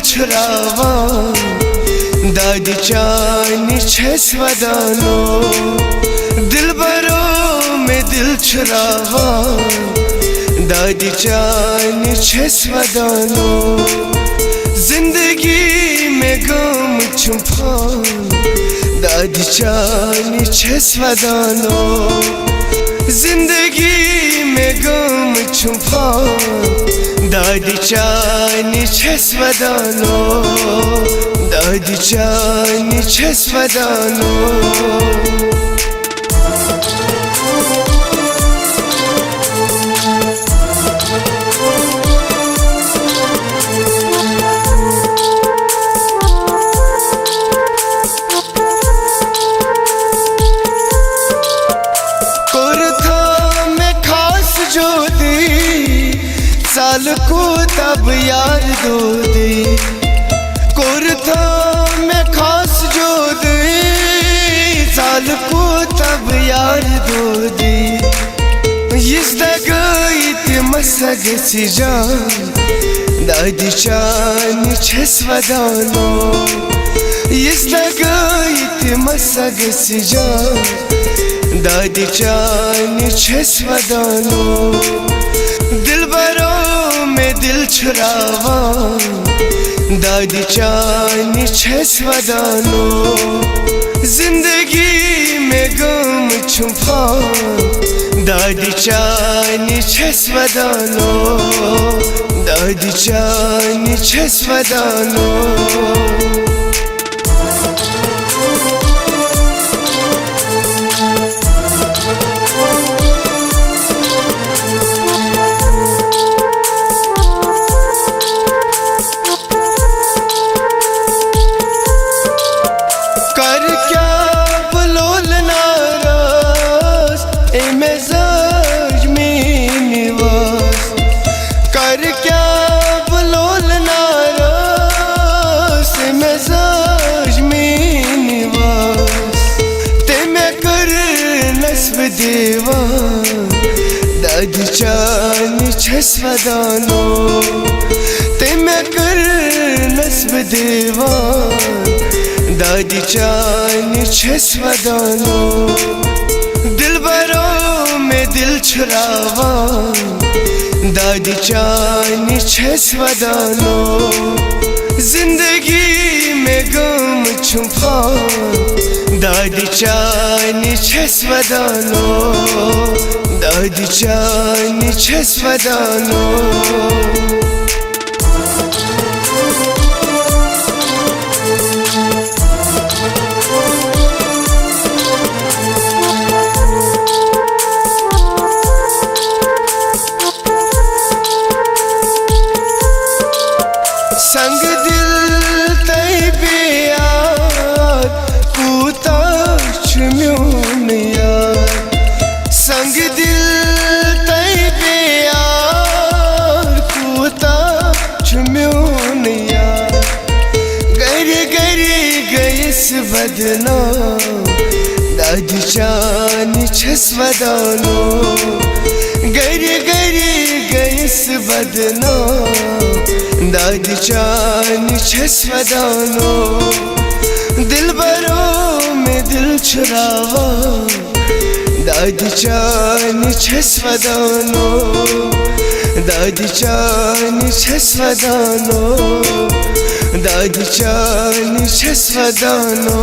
छुरावान दादी चानी छस वदानो दिलबरो में दिल छुरावान दादी चानी छस वदानो जिंदगी में गम छुपान दादी चानी छस वदानो जिंदगी में गम छुपान दादी चानी छस वदानो दादी चानी छस वदानो साल को तब यार दो दे कुर्ता में खास जो दे साल को तब यार दो दे इस दगाई ते मसग सी जान दादी चानी छस वदानो इस दगाई ते मसग सी जान दादी चानी छस वदानो दिलबरो में दिल छुरावान दादी चानी छस वदानो जिंदगी में गम छुपान दादी चानी छस वदानो दादी चानी छस वदानो दादी चानी छस वदानो ते मैं कर नस्ब देवान दादी चानी छस वदानो दिलबरो में दिल छुरावान दादी चानी छस वदानो जिंदगी में गम छुपान दादी चानी छस वदानो दादी चानी छस वदानो संग दिल तय बेयार कूता छुम्यून यार संग दिल तय बेयार कूता छुम्यून यार गरी गरी गईस बदना दादी चानी छस वदानो गरी गरी गईस बदना दादी चानी छस वदानो दिलबरो में दिल छुरावान दादी चानी छस वदानो दादी चानी छस वदानो दादी चानी छस वदानो